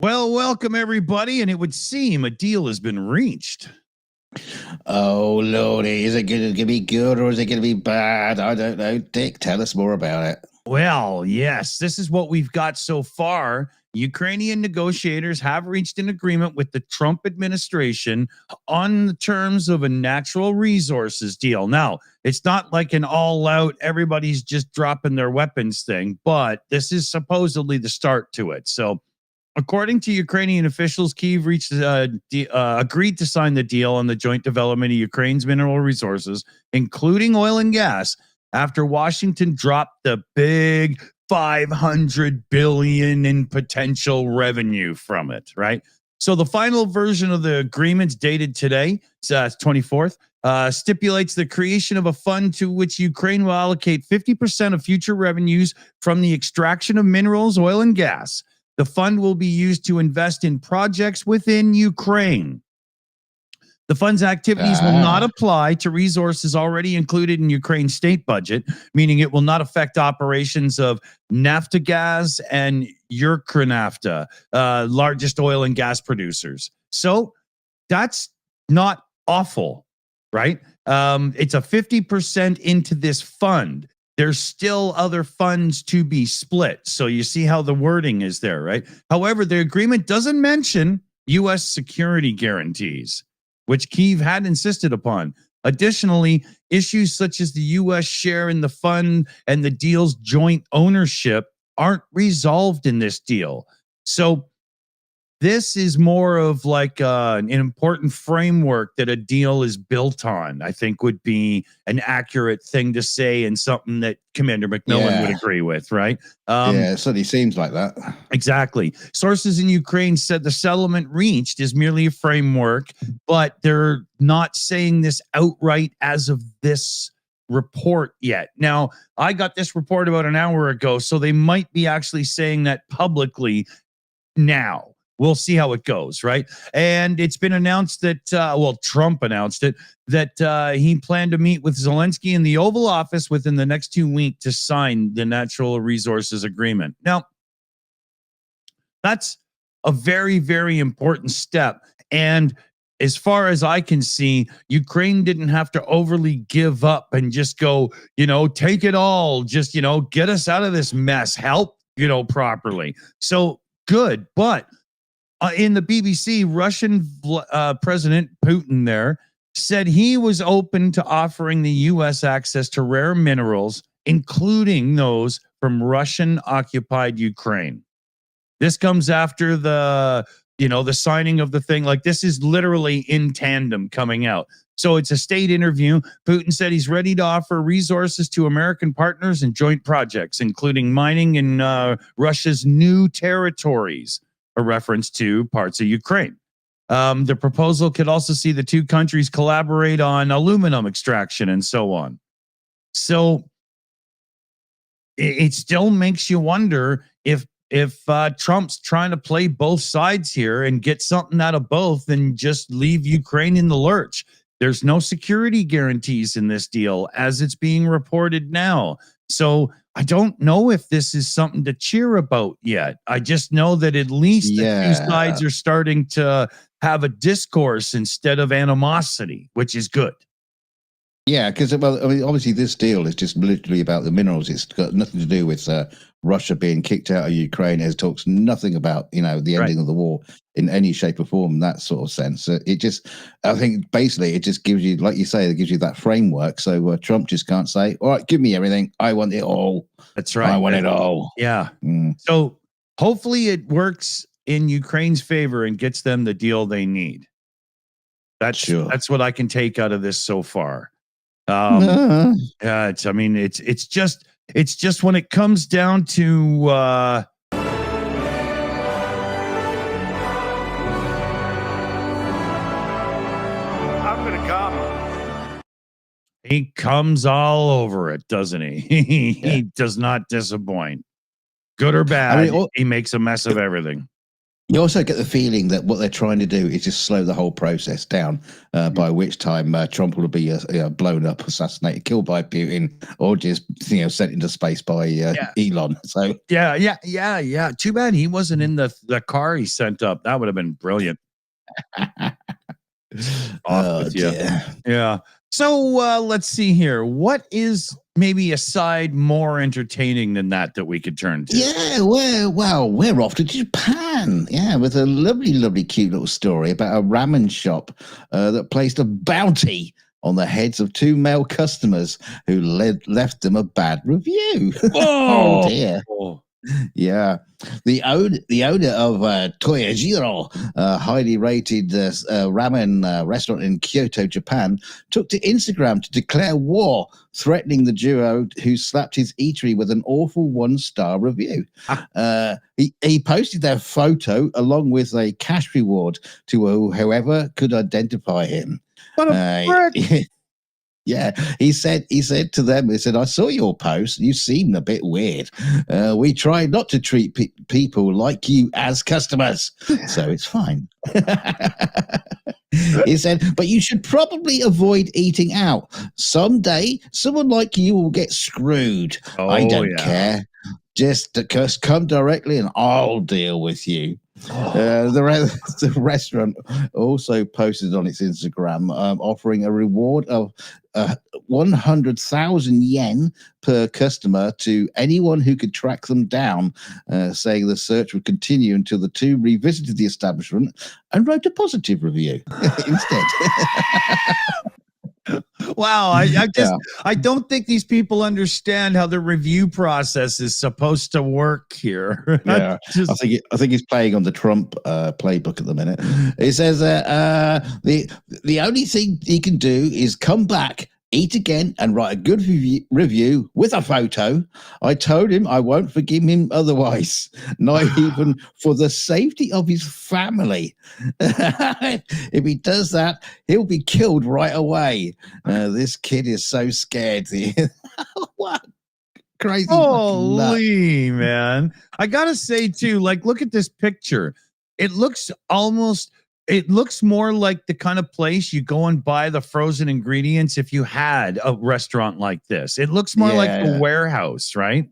Well, welcome everybody, and it would seem a deal has been reached. Oh, Lordy, is it going to be good or is it going to be bad? I don't know. Dick, tell us more about it. Well, yes, this is what we've got so far. Ukrainian negotiators have reached an agreement with the Trump administration on the terms of a natural resources deal. Now, it's not like an all out, everybody's just dropping their weapons thing, but this is supposedly the start to it. So, according to Ukrainian officials, Kyiv agreed to sign the deal on the joint development of Ukraine's mineral resources, including oil and gas, after Washington dropped the big 500 billion in potential revenue from it, right? So the final version of the agreement dated today, 24th, stipulates the creation of a fund to which Ukraine will allocate 50% of future revenues from the extraction of minerals, oil, and gas. The fund will be used to invest in projects within Ukraine. The fund's activities will not apply to resources already included in Ukraine's state budget, meaning it will not affect operations of Naftogaz and Ukrnafta, largest oil and gas producers. So that's not awful, right? It's a 50% into this fund. There's still other funds to be split. So you see how the wording is there, right? However, the agreement doesn't mention U.S. security guarantees, which Kyiv had insisted upon. Additionally, issues such as the U.S. share in the fund and the deal's joint ownership aren't resolved in this deal. So this is more of like an important framework that a deal is built on, I think would be an accurate thing to say and something that Commander McMillan would agree with, right? Yeah, it certainly seems like that. Exactly. Sources in Ukraine said the settlement reached is merely a framework, but they're not saying this outright as of this report yet. Now, I got this report about an hour ago, so they might be actually saying that publicly now. We'll see how it goes, right? And it's been announced that, Trump announced it, that he planned to meet with Zelensky in the Oval Office within the next 2 weeks to sign the Natural Resources Agreement. Now, that's a very, very important step. And as far as I can see, Ukraine didn't have to overly give up and just go, take it all, just, get us out of this mess, help, properly. So good. But in the BBC, Russian President Putin there said he was open to offering the U.S. access to rare minerals, including those from Russian-occupied Ukraine. This comes after the signing of the thing. Like, this is literally in tandem coming out. So it's a state interview. Putin said he's ready to offer resources to American partners and joint projects, including mining in Russia's new territories, a reference to parts of Ukraine. The proposal could also see the two countries collaborate on aluminum extraction and so on. So it still makes you wonder if Trump's trying to play both sides here and get something out of both and just leave Ukraine in the lurch. There's no security guarantees in this deal as it's being reported now. So I don't know if this is something to cheer about yet. I just know that at least the two sides are starting to have a discourse instead of animosity, which is good. Yeah, because obviously this deal is just literally about the minerals. It's got nothing to do with Russia being kicked out of Ukraine. It talks nothing about the ending of the war in any shape or form, that sort of sense. I think basically it just gives you, like you say, it gives you that framework. So Trump just can't say, "All right, give me everything. I want it all." That's right. I want it all. Yeah. So hopefully it works in Ukraine's favor and gets them the deal they need. That's what I can take out of this so far. It's just when it comes down to I'm gonna come. He comes all over it, doesn't he? He does not disappoint. Good or bad, he makes a mess of everything. You also get the feeling that what they're trying to do is just slow the whole process down, by which time Trump will be blown up, assassinated, killed by Putin, or just sent into space by Elon. So yeah. Too bad he wasn't in the car he sent up. That would have been brilliant. Off with you. Dear. Yeah. So let's see here. What is maybe a side more entertaining than that we could turn to? Yeah, we're off to Japan. Yeah, with a lovely, cute little story about a ramen shop that placed a bounty on the heads of 2 male customers who left them a bad review. Oh dear. Yeah, the owner of Toyajiro, a highly rated ramen restaurant in Kyoto, Japan, took to Instagram to declare war, threatening the duo who slapped his eatery with an awful 1-star review. He posted their photo along with a cash reward to whoever could identify him. What a prick. Yeah, he said to them, he said, I saw your post. You seem a bit weird. We try not to treat people like you as customers, so it's fine. He said, but you should probably avoid eating out. Someday, someone like you will get screwed. I don't care. Just come directly and I'll deal with you. The restaurant also posted on its Instagram offering a reward of 100,000 yen per customer to anyone who could track them down, saying the search would continue until the two revisited the establishment and wrote a positive review instead. Wow, I don't think these people understand how the review process is supposed to work here. Yeah, I think he's playing on the Trump playbook at the minute. It says the only thing he can do is come back, eat again, and write a good review with a photo. I told him I won't forgive him otherwise, not even for the safety of his family. If he does that, he'll be killed right away. This kid is so scared. What? Crazy. Holy man. I gotta say too, like, look at this picture. It looks more like the kind of place you go and buy the frozen ingredients if you had a restaurant like this. It looks more like a warehouse, right?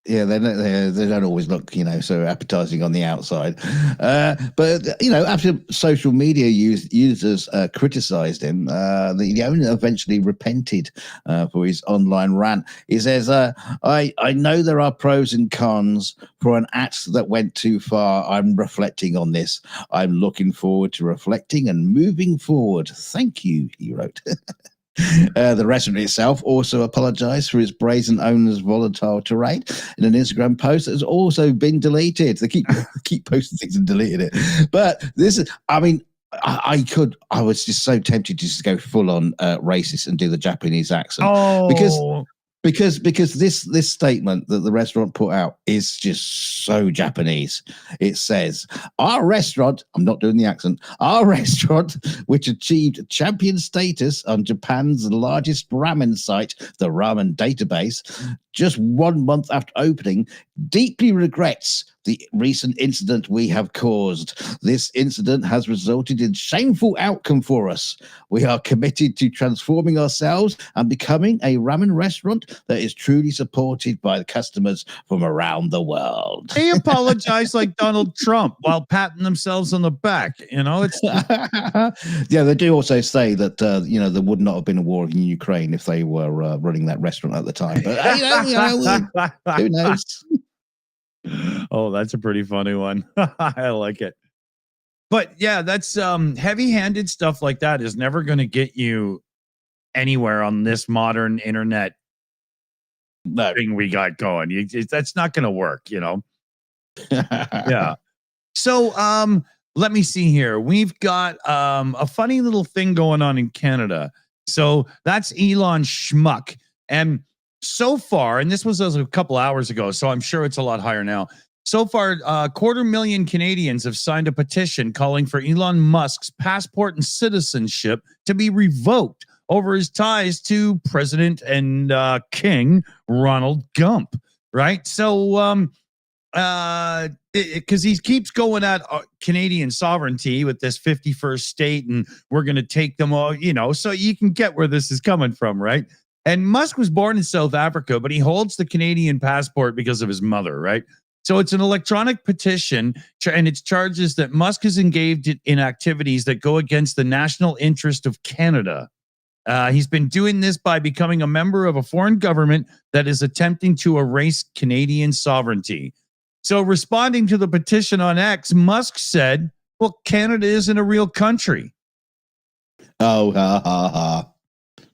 Yeah, they don't always look, so appetizing on the outside. But after social media users criticized him, the owner eventually repented for his online rant. He says, I know there are pros and cons for an act that went too far. I'm reflecting on this. I'm looking forward to reflecting and moving forward. Thank you, he wrote. The restaurant itself also apologized for its brazen owner's volatile tirade in an Instagram post that has also been deleted. They keep posting things and deleting it. But this is, I was just so tempted to just go full on racist and do the Japanese accent. Because this statement that the restaurant put out is just so Japanese. It says, our restaurant, I'm not doing the accent, our restaurant, which achieved champion status on Japan's largest ramen site, the Ramen Database, just 1 month after opening, deeply regrets the recent incident we have caused. This incident has resulted in shameful outcome for us. We are committed to transforming ourselves and becoming a ramen restaurant that is truly supported by the customers from around the world. They apologize like Donald Trump while patting themselves on the back. It's yeah, they do also say that there would not have been a war in Ukraine if they were running that restaurant at the time. But who knows? Oh, that's a pretty funny one. I like it. But yeah, that's heavy-handed stuff like that is never going to get you anywhere on this modern internet thing we got going. That's not going to work, Yeah. So let me see here. We've got a funny little thing going on in Canada. So that's Elon Schmuck. And so far, and this was a couple hours ago, so I'm sure it's a lot higher now. So far, 250,000 Canadians have signed a petition calling for Elon Musk's passport and citizenship to be revoked over his ties to President and King Ronald Gump, right? So Because he keeps going at Canadian sovereignty with this 51st state, and we're going to take them all, so you can get where this is coming from, right? And Musk was born in South Africa, but he holds the Canadian passport because of his mother, right? So it's an electronic petition, and it charges that Musk is engaged in activities that go against the national interest of Canada. He's been doing this by becoming a member of a foreign government that is attempting to erase Canadian sovereignty. So responding to the petition on X, Musk said, well, Canada isn't a real country. Oh, ha, ha, ha.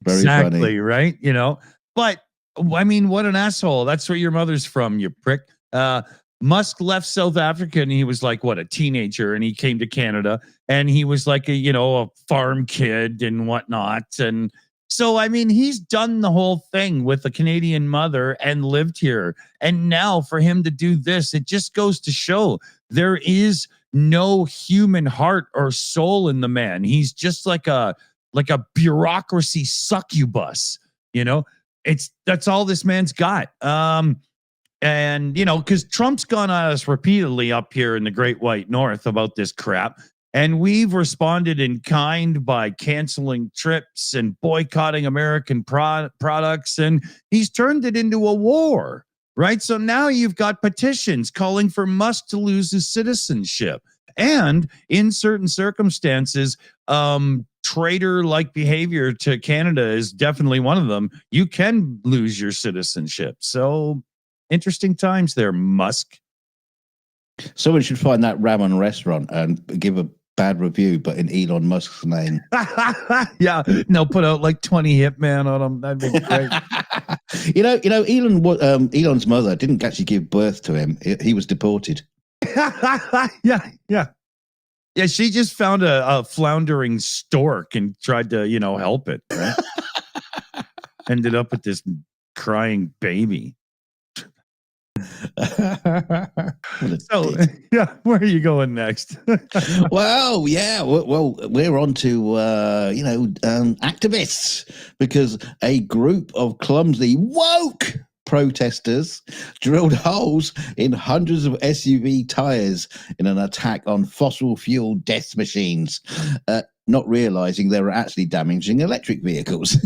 Very exactly, funny. Right? But I mean, what an asshole. That's where your mother's from, you prick. Musk left South Africa and he was like, a teenager, and he came to Canada, and he was like a farm kid and whatnot. And so, I mean, he's done the whole thing with a Canadian mother and lived here. And now for him to do this, it just goes to show there is no human heart or soul in the man. He's just like a bureaucracy succubus, that's all this man's got. And, because Trump's gone at us repeatedly up here in the Great White North about this crap. And we've responded in kind by canceling trips and boycotting American products. And he's turned it into a war, right? So now you've got petitions calling for Musk to lose his citizenship. And in certain circumstances, traitor-like behavior to Canada is definitely one of them. You can lose your citizenship. So interesting times there, Musk. Someone should find that ramen restaurant and give a bad review, but in Elon Musk's name. Yeah, no, put out like 20 hitman on them. That'd be great. Elon's mother didn't actually give birth to him. He was deported. Yeah. She just found a floundering stork and tried to, help it. Right? Ended up with this crying baby. So, where are you going next? Well, we're on to activists, because a group of clumsy woke protesters drilled holes in hundreds of SUV tires in an attack on fossil fuel death machines, not realizing they were actually damaging electric vehicles.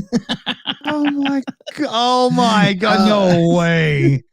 Oh my God, no way.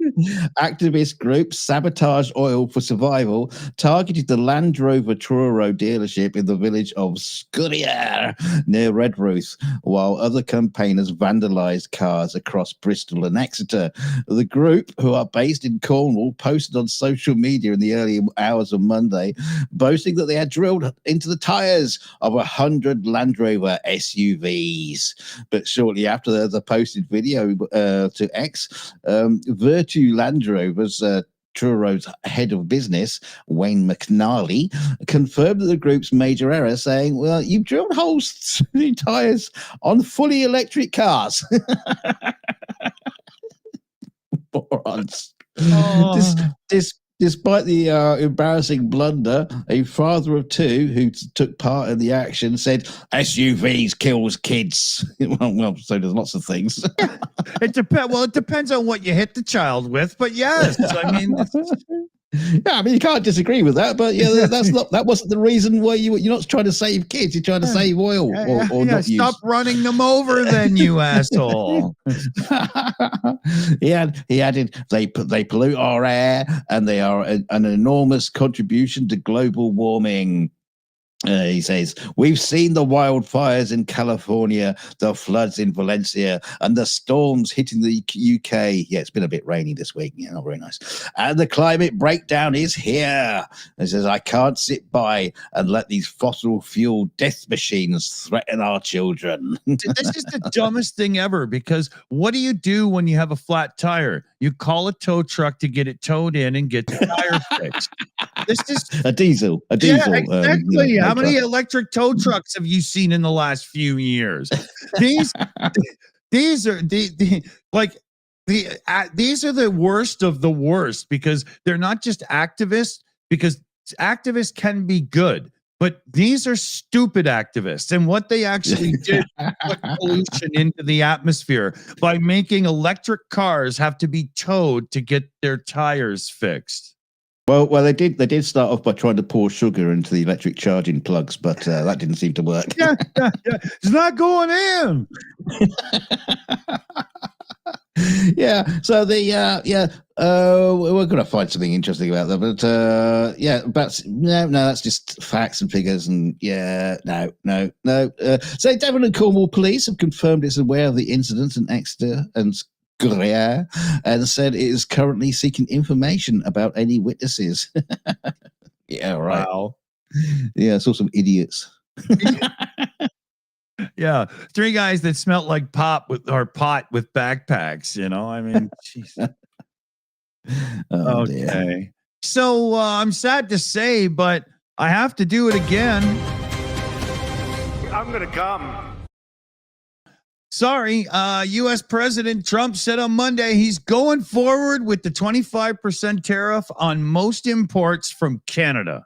Activist group Sabotage Oil for Survival targeted the Land Rover Truro dealership in the village of Scudier near Redruth, while other campaigners vandalized cars across Bristol and Exeter. The group, who are based in Cornwall, posted on social media in the early hours of Monday, boasting that they had drilled into the tires of 100 Land Rover SUVs. But shortly after the posted video to X, Virtue Land Rover's Truro's head of business, Wayne McNally, confirmed the group's major error, saying, well, you've drilled holes through tires on fully electric cars. Morons. Despite the embarrassing blunder, a father of two who took part in the action said, SUVs kills kids. Well, so there's lots of things. It depends on what you hit the child with, but yes, I mean... you can't disagree with that, but that wasn't the reason why you're not trying to save kids. You're trying to save oil or not stop running them over, then, you asshole. He added, they pollute our air and they are an enormous contribution to global warming. He says, we've seen the wildfires in California, the floods in Valencia, and the storms hitting the UK. Yeah, it's been a bit rainy this week. Yeah, not very nice. And the climate breakdown is here. He says, I can't sit by and let these fossil fuel death machines threaten our children. This is the dumbest thing ever, because what do you do when you have a flat tire? You call a tow truck to get it towed in and get the tire fixed. This is a diesel. Yeah, exactly. How many electric tow trucks have you seen in the last few years? These are these are the worst of the worst, because they're not just activists, because activists can be good, but these are stupid activists. And what they actually did put pollution into the atmosphere by making electric cars have to be towed to get their tires fixed. Well, they did start off by trying to pour sugar into the electric charging plugs, but that didn't seem to work. Yeah. It's not going in. Yeah. So we're going to find something interesting about that, but no, that's just facts and figures, and no. So Devon and Cornwall police have confirmed it's aware of the incident in Exeter and Gruyere, and said it is currently seeking information about any witnesses. Yeah, right. Wow. Yeah, I saw some idiots. Yeah, 3 guys that smelt like pot with backpacks. I mean, geez. Oh, Okay. dear. So I'm sad to say, but I have to do it again. I'm gonna come. Sorry, U.S. President Trump said on Monday he's going forward with the 25% tariff on most imports from Canada.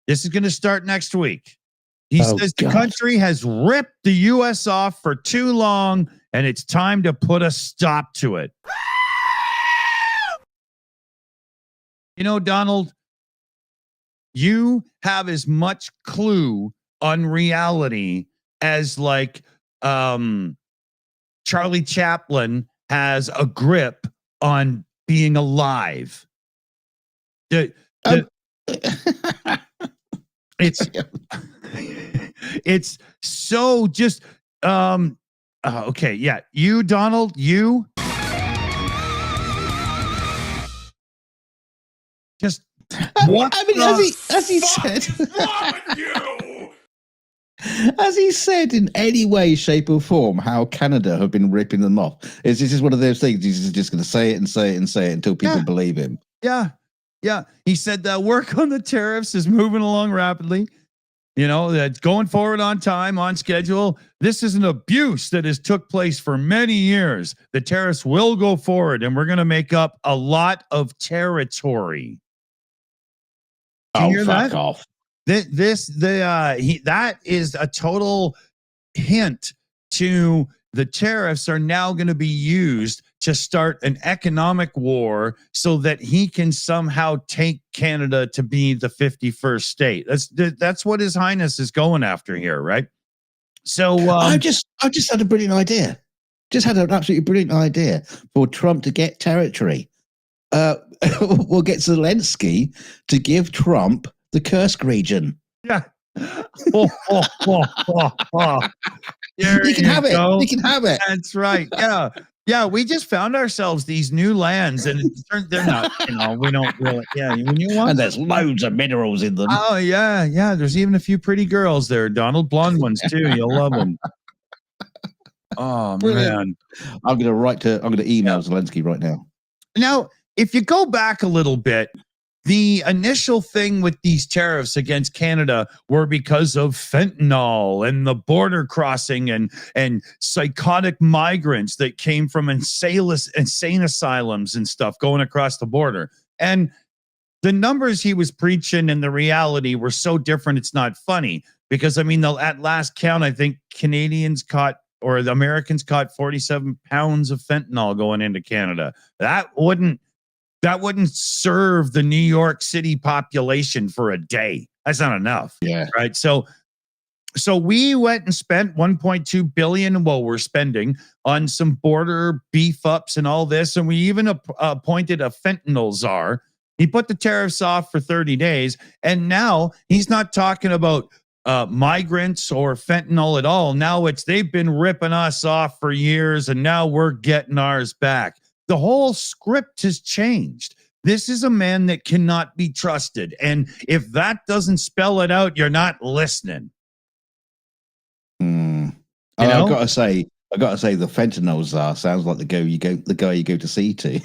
This is going to start next week. He says the country has ripped the U.S. off for too long, and it's time to put a stop to it. Donald, you have as much clue on reality as Charlie Chaplin has a grip on being alive. It's so just okay, yeah. You, Donald, you just what? I mean, as he said. Has he said in any way, shape, or form how Canada have been ripping them off? Is this just one of those things? He's just going to say it and say it and say it until people believe him. Yeah. He said that work on the tariffs is moving along rapidly. That's going forward on time, on schedule. This is an abuse that has took place for many years. The tariffs will go forward, and we're going to make up a lot of territory. Can you hear fuck that? off. That is a total hint to the tariffs are now going to be used to start an economic war so that he can somehow take Canada to be the 51st state. That's what His Highness is going after here, right? So I just had a brilliant idea. Just had an absolutely brilliant idea for Trump to get territory. We'll get Zelensky to give Trump the Kursk region. Yeah. He can have it. He can have it. That's right. Yeah. We just found ourselves these new lands, and they're not. We don't really. Yeah. When you want, and there's loads of minerals in them. Oh yeah. There's even a few pretty girls there, Donald. Blonde ones too. You'll love them. Oh man. I'm going to email Zelensky right now. Now, if you go back a little bit, the initial thing with these tariffs against Canada were because of fentanyl and the border crossing and psychotic migrants that came from insane asylums and stuff going across the border. And the numbers he was preaching and the reality were so different, it's not funny. Because, at last count, I think the Americans caught 47 pounds of fentanyl going into Canada. That wouldn't serve the New York City population for a day. That's not enough. Yeah. Right. So we went and spent $1.2 billion. Well, we're spending on some border beef ups and all this. And we even appointed a fentanyl czar. He put the tariffs off for 30 days. And now he's not talking about migrants or fentanyl at all. Now they've been ripping us off for years, and now we're getting ours back. The whole script has changed. This is a man that cannot be trusted. And if that doesn't spell it out, you're not listening. I've got to say the fentanyl czar sounds like the guy you go to see to.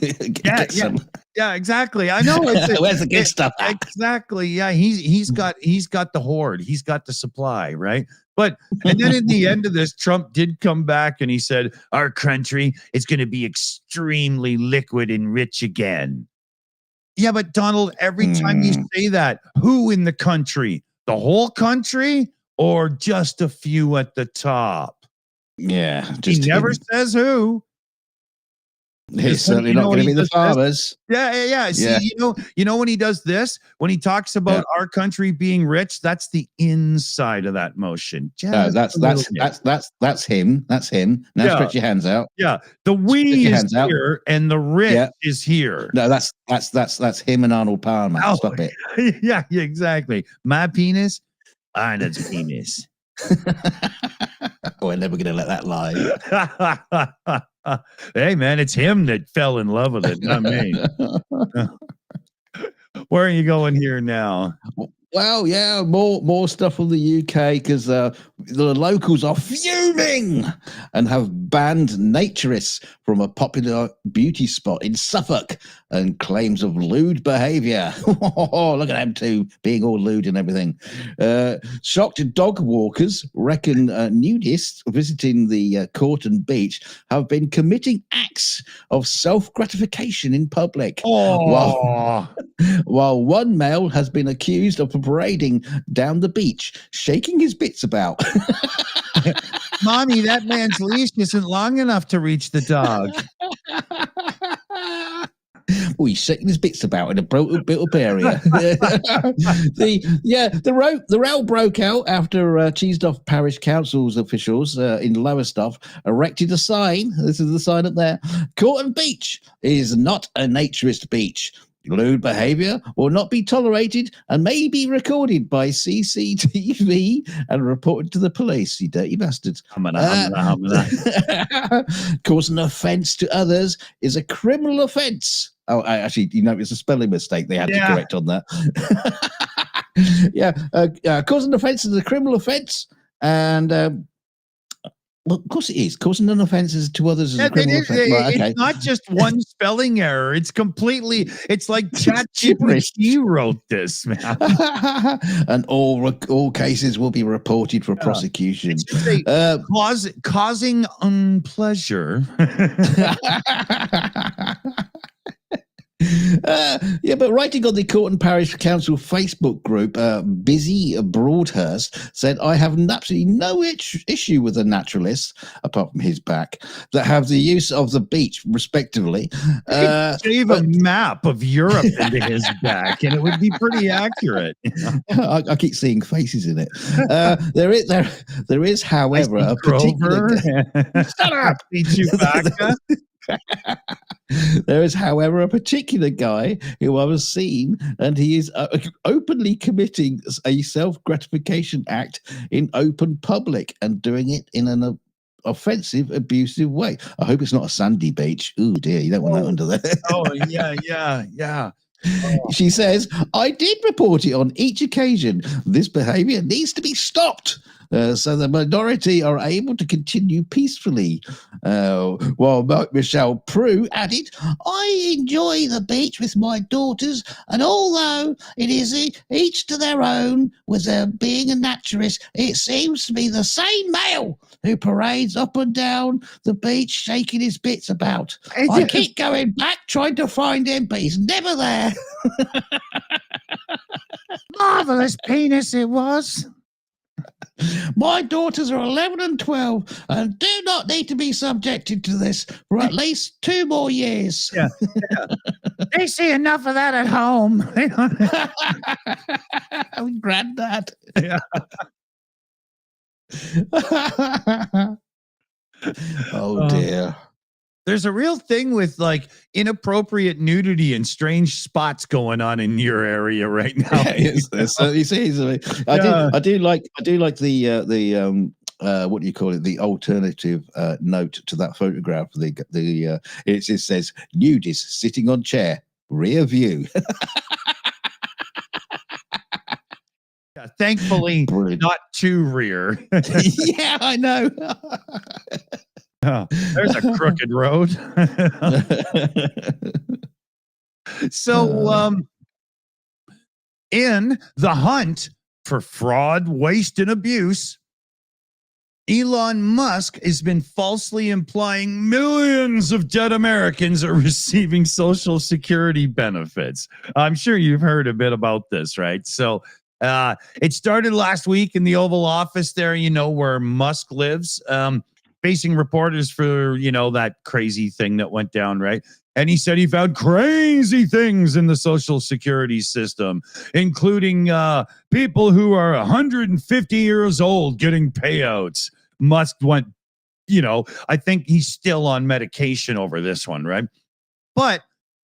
Yeah, exactly. I know. Where's the good stuff? Exactly. Yeah, he's got the hoard. He's got the supply, right? And then in the end of this, Trump did come back and he said, our country is going to be extremely liquid and rich again. Yeah, but Donald, every time you say that, who in the country? The whole country or just a few at the top? Yeah. He never says who. It's certainly not going to be the farmers. Yeah. See, you know when he does this, when he talks about our country being rich, that's the inside of that motion. No, that's him. That's him. Now stretch your hands out. Yeah, the we is here and the rich is here. No, that's him and Arnold Palmer. Stop it. Yeah, exactly. My penis, Arnold's penis. We're never going to let that lie. Hey, man, it's him that fell in love with it, not me. Where are you going here now? Well, yeah, more stuff from the UK because the locals are fuming and have banned naturists from a popular beauty spot in Suffolk and claims of lewd behaviour. Look at them two being all lewd and everything. Shocked dog walkers reckon nudists visiting the Corton beach have been committing acts of self-gratification in public. While one male has been accused of parading down the beach, shaking his bits about. Mommy, that man's leash isn't long enough to reach the dog. Oh, he's shaking his bits about in a built-up area. The row broke out after Cheesed-off Parish Council's officials in Lowestoft erected a sign. This is the sign up there. Corton Beach is not a naturist beach. Lewd behaviour will not be tolerated and may be recorded by CCTV and reported to the police, you dirty bastards. Causing offence to others is a criminal offence. Oh, actually, it's a spelling mistake they had to correct on that. Causing offence is a criminal offence, and well, of course it is. Causing an offence to others is a criminal offence. Right, okay. It's not just one spelling error. It's completely, it's like ChatGPT wrote this, man. And all cases will be reported for prosecution. Causing unpleasure. But writing on the Corton Parish Council Facebook group, Busy Broadhurst said, I have absolutely no issue with the naturalists, apart from his back, that have the use of the beach, respectively. Shave a map of Europe into his back, and it would be pretty accurate. I keep seeing faces in it. There is, however, a particular... Shut up, Chewbacca. There is, however, a particular guy who I was seen, and he is openly committing a self-gratification act in open public and doing it in an offensive, abusive way. I hope it's not a sandy beach. Oh dear, you don't want that under there. Yeah. She says, I did report it on each occasion. This behavior needs to be stopped so the minority are able to continue peacefully. While Michelle Prue added, I enjoy the beach with my daughters, and although it is each to their own with being a naturist, it seems to be the same male who parades up and down the beach shaking his bits about. I keep going back trying to find him, but he's never there. Marvelous penis it was. My daughters are 11 and 12 and do not need to be subjected to this for at least 2 more years. Yeah. They see enough of that at home. Granddad. Yeah. Oh dear. There's a real thing with like inappropriate nudity and strange spots going on in your area right now. You see, I do like the what do you call it? The alternative note to that photograph. It just says nudist sitting on chair, rear view. Yeah, thankfully, Brilliant. not too rear. Yeah, I know. Oh, there's a crooked road. So, in the hunt for fraud, waste, and abuse, Elon Musk has been falsely implying millions of dead Americans are receiving Social Security benefits. I'm sure you've heard a bit about this, right? So, it started last week in the Oval Office there, where Musk lives. facing reporters for, that crazy thing that went down, right? And he said he found crazy things in the Social Security system, including people who are 150 years old getting payouts. Musk went, I think he's still on medication over this one, right?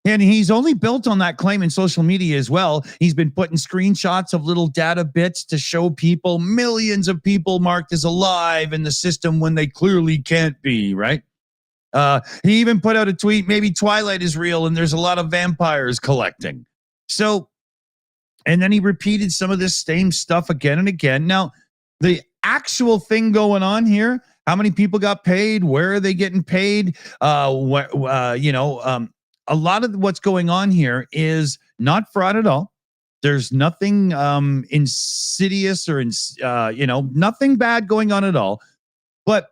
And he's only built on that claim in social media as well. He's been putting screenshots of little data bits to show people, millions of people marked as alive in the system when they clearly can't be, right? He even put out a tweet, maybe Twilight is real and there's a lot of vampires collecting. So, and then he repeated some of this same stuff again and again. Now, the actual thing going on here, how many people got paid? Where are they getting paid? A lot of what's going on here is not fraud at all. There's nothing insidious or nothing bad going on at all. But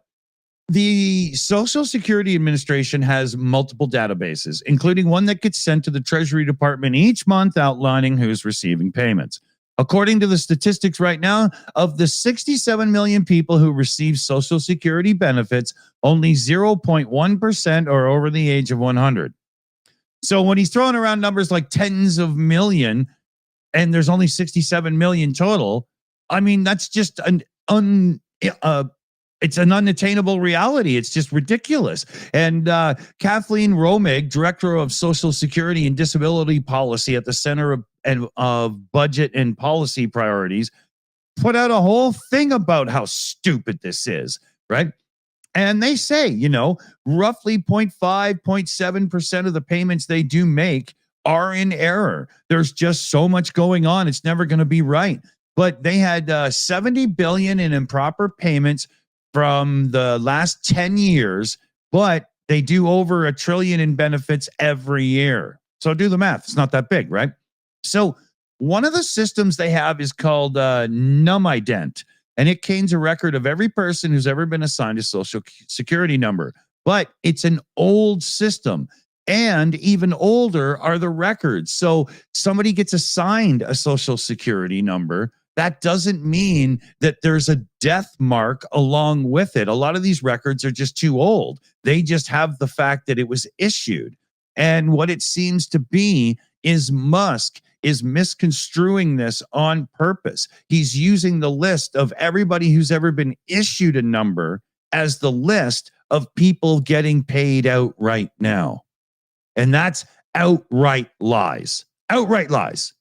the Social Security Administration has multiple databases, including one that gets sent to the Treasury Department each month outlining who's receiving payments. According to the statistics right now, of the 67 million people who receive Social Security benefits, only 0.1% are over the age of 100. So when he's throwing around numbers like tens of million, and there's only 67 million total, I mean, that's just it's an unattainable reality. It's just ridiculous. And Kathleen Romig, Director of Social Security and Disability Policy at the Center of Budget and Policy Priorities, put out a whole thing about how stupid this is, right? And they say, roughly 0.5, 0.7% of the payments they do make are in error. There's just so much going on. It's never going to be right. But they had 70 billion in improper payments from the last 10 years, but they do over $1 trillion in benefits every year. So do the math. It's not that big, right? So one of the systems they have is called NumIdent, and it contains a record of every person who's ever been assigned a Social Security number. But it's an old system, and even older are the records. So somebody gets assigned a Social Security number. That doesn't mean that there's a death mark along with it. A lot of these records are just too old. They just have the fact that it was issued. And what it seems to be is Musk is misconstruing this on purpose. He's using the list of everybody who's ever been issued a number as the list of people getting paid out right now. And that's outright lies. Outright lies.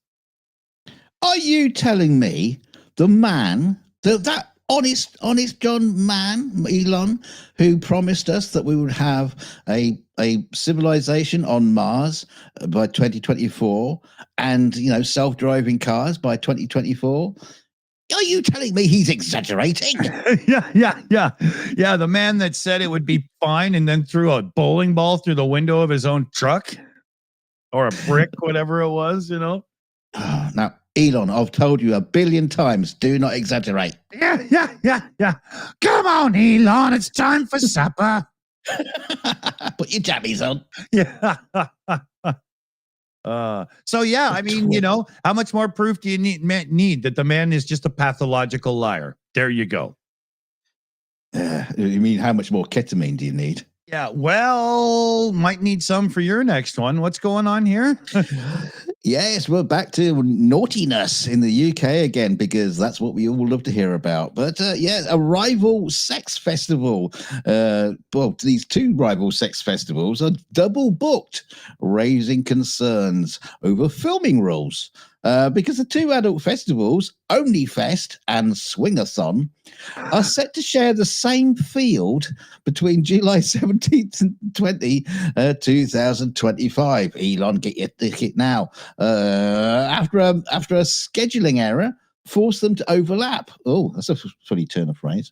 Are you telling me the man, that honest John man, Elon, who promised us that we would have a civilization on Mars by 2024 and, self-driving cars by 2024? Are you telling me he's exaggerating? Yeah. The man that said it would be fine and then threw a bowling ball through the window of his own truck or a brick, whatever it was, Now, Elon, I've told you 1 billion times, do not exaggerate. Yeah. Come on, Elon, it's time for supper. Put your jammies on. Yeah. I mean, how much more proof do you need that the man is just a pathological liar? There you go. You mean how much more ketamine do you need? Yeah, well, might need some for your next one. What's going on here? Yes, we're back to naughtiness in the UK again, because that's what we all love to hear about. But a rival sex festival. These two rival sex festivals are double booked, raising concerns over filming rules. Because the two adult festivals, OnlyFest and Swingathon, are set to share the same field between July 17th and 2025. Elon, get your ticket now. After a scheduling error, force them to overlap. Oh, that's a funny turn of phrase.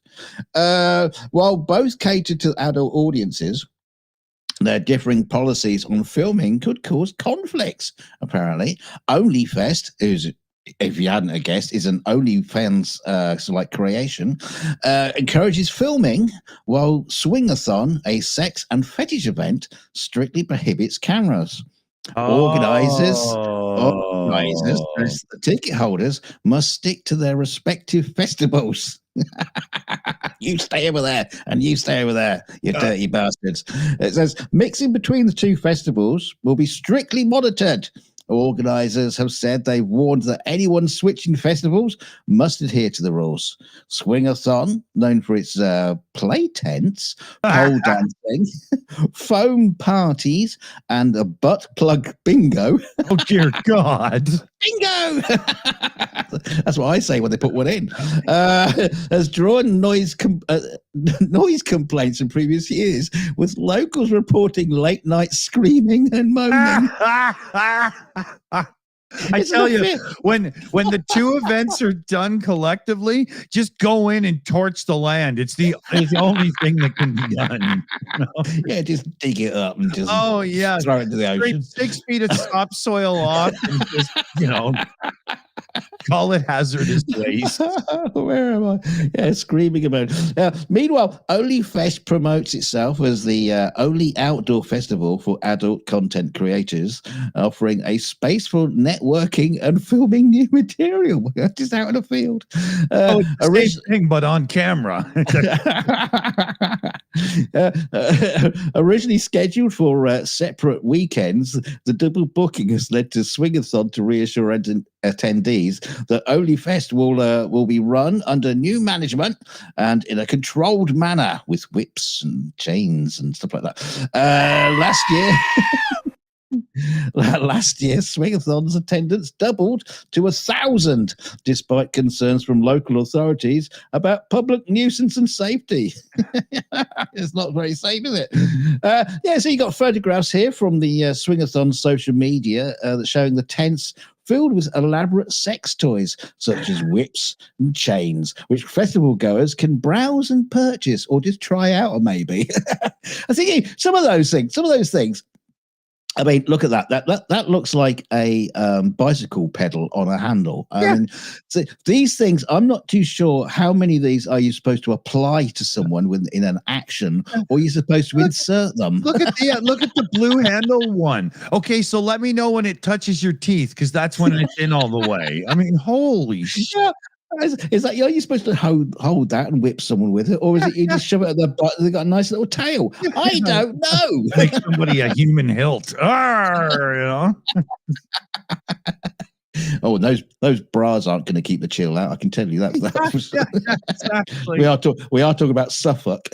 While both cater to adult audiences, their differing policies on filming could cause conflicts, apparently. OnlyFest, if you hadn't guessed, is an OnlyFans creation, encourages filming, while Swingathon, a sex and fetish event, strictly prohibits cameras. Organizers, the ticket holders, must stick to their respective festivals. You stay over there, and you stay over there, you dirty bastards. It says, mixing between the two festivals will be strictly monitored. Organisers have said they've warned that anyone switching festivals must adhere to the rules. Swingathon, known for its play tents, pole dancing, foam parties, and a butt plug bingo. Oh, dear God. Bingo! That's what I say when they put one in. Has drawn noise complaints in previous years, with locals reporting late night screaming and moaning. I tell you, when the two events are done collectively, just go in and torch the land. It's the only thing that can be done. Yeah, just dig it up and just throw it into the ocean. 6 feet of topsoil off and just call it hazardous waste. Where am I? Yeah, screaming about it. Meanwhile, OnlyFest promotes itself as the only outdoor festival for adult content creators, offering a space for networking and filming new material just out in the field. Same thing, but on camera. Originally scheduled for separate weekends, the double booking has led to Swingathon to reassure attendees that OnlyFest will be run under new management and in a controlled manner with whips and chains and stuff like that. Last year, Swingathon's attendance doubled to 1,000, despite concerns from local authorities about public nuisance and safety. It's not very safe, is it? So you got photographs here from the Swingathon social media that's showing the tents filled with elaborate sex toys such as whips and chains, which festival goers can browse and purchase or just try out, or maybe. I think some of those things. I mean, look at that. That looks like a bicycle pedal on a handle. I mean, so these things, I'm not too sure how many of these are you supposed to apply to someone in an action, or you're supposed to insert them. Look at the blue handle one. Okay, so let me know when it touches your teeth, because that's when it's in all the way. I mean, holy shit. Yeah. Is that, are you supposed to hold that and whip someone with it, or is it you just shove it at their butt? They got a nice little tail. I don't know. Make somebody a human hilt. Oh, and those bras aren't going to keep the chill out. I can tell you that. Exactly. We are talking about Suffolk.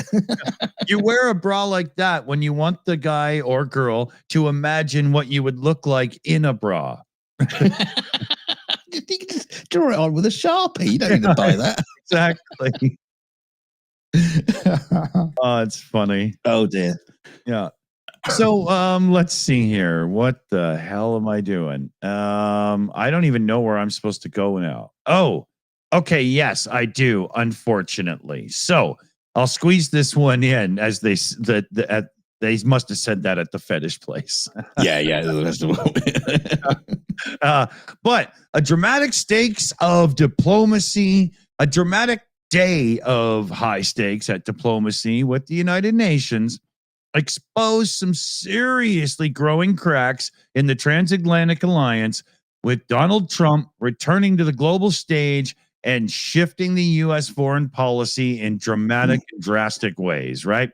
You wear a bra like that when you want the guy or girl to imagine what you would look like in a bra. You can just draw it on with a Sharpie. You don't need to buy that. Exactly. Oh, it's funny. Oh dear. Yeah. So let's see here. What the hell am I doing? I don't even know where I'm supposed to go now. Oh, okay. Yes, I do, unfortunately. So I'll squeeze this one in, as they must have said that at the fetish place. Yeah, the rest of them. But a dramatic stakes of diplomacy, a dramatic day of high stakes at diplomacy with the United Nations exposed some seriously growing cracks in the transatlantic alliance, with Donald Trump returning to the global stage and shifting the U.S. foreign policy in dramatic and drastic ways, right?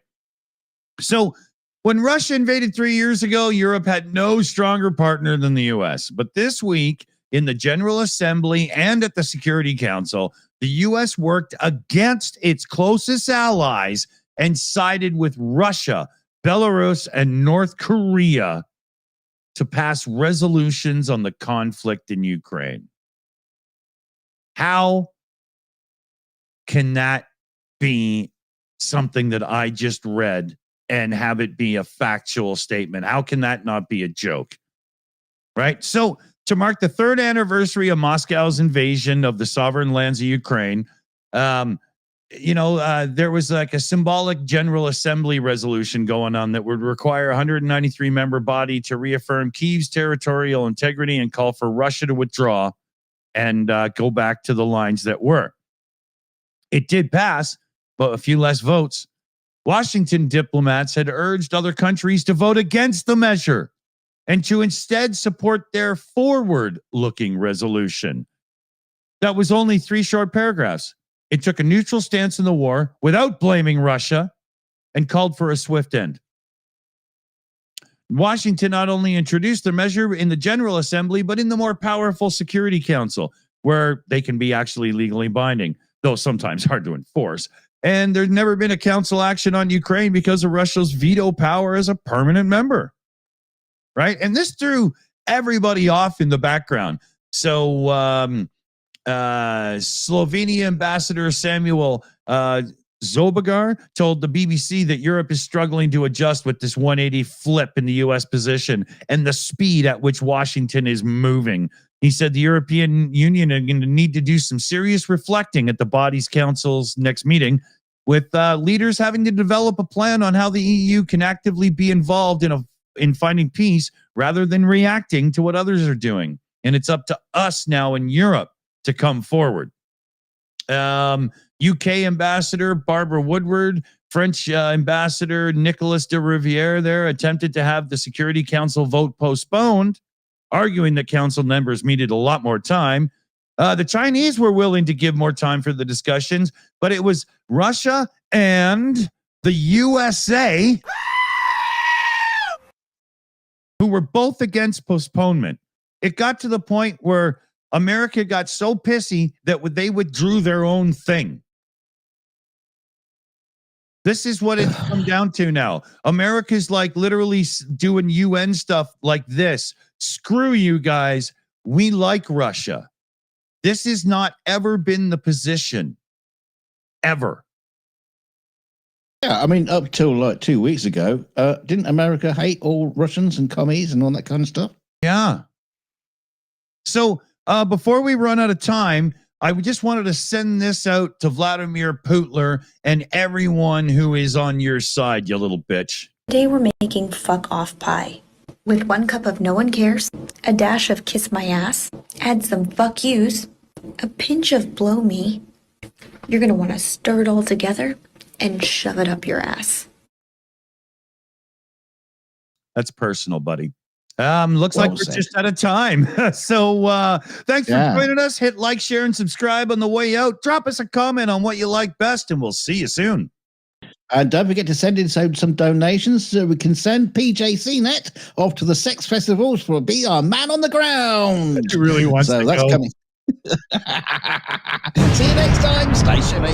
So when Russia invaded 3 years ago, Europe had no stronger partner than the U.S. But this week, in the General Assembly and at the Security Council, the U.S. worked against its closest allies and sided with Russia, Belarus, and North Korea to pass resolutions on the conflict in Ukraine. How can that be something that I just read and have it be a factual statement? How can that not be a joke? Right? So, to mark the third anniversary of Moscow's invasion of the sovereign lands of Ukraine, there was like a symbolic General Assembly resolution going on that would require a 193-member body to reaffirm Kyiv's territorial integrity and call for Russia to withdraw and go back to the lines that were. It did pass, but a few less votes. Washington diplomats had urged other countries to vote against the measure and to instead support their forward-looking resolution. That was only 3 short paragraphs. It took a neutral stance in the war without blaming Russia and called for a swift end. Washington not only introduced the measure in the General Assembly, but in the more powerful Security Council, where they can be actually legally binding, though sometimes hard to enforce. And there's never been a council action on Ukraine because of Russia's veto power as a permanent member. Right? And this threw everybody off in the background. So Slovenia Ambassador Samuel Zobogar told the BBC that Europe is struggling to adjust with this 180 flip in the U.S. position and the speed at which Washington is moving. He said the European Union are going to need to do some serious reflecting at the body's council's next meeting, with leaders having to develop a plan on how the EU can actively be involved in finding peace rather than reacting to what others are doing. And it's up to us now in Europe to come forward. UK Ambassador Barbara Woodward, French Ambassador Nicolas de Rivière there attempted to have the Security Council vote postponed, arguing that council members needed a lot more time. The Chinese were willing to give more time for the discussions, but it was Russia and the USA who were both against postponement. It got to the point where America got so pissy that they withdrew their own thing. This is what it's come down to now. America's like literally doing UN stuff like this. Screw you guys. We like Russia. This has not ever been the position. Ever. Yeah, I mean, up till like 2 weeks ago, didn't America hate all Russians and commies and all that kind of stuff? Yeah. So before we run out of time, I just wanted to send this out to Vladimir Putler and everyone who is on your side, you little bitch. Today we're making fuck off pie. With 1 cup of no one cares, a dash of kiss my ass, add some fuck yous, a pinch of blow me. You're going to want to stir it all together and shove it up your ass. That's personal, buddy. Looks Well like we're said. just out of time. So thanks for joining us. Hit like, share, and subscribe on the way out. Drop us a comment on what you like best, and we'll see you soon. And don't forget to send in some donations so we can send PJCnet off to the sex festivals for be our man on the ground. He really wants So to that's go. coming. See you next time. Stay shimmy.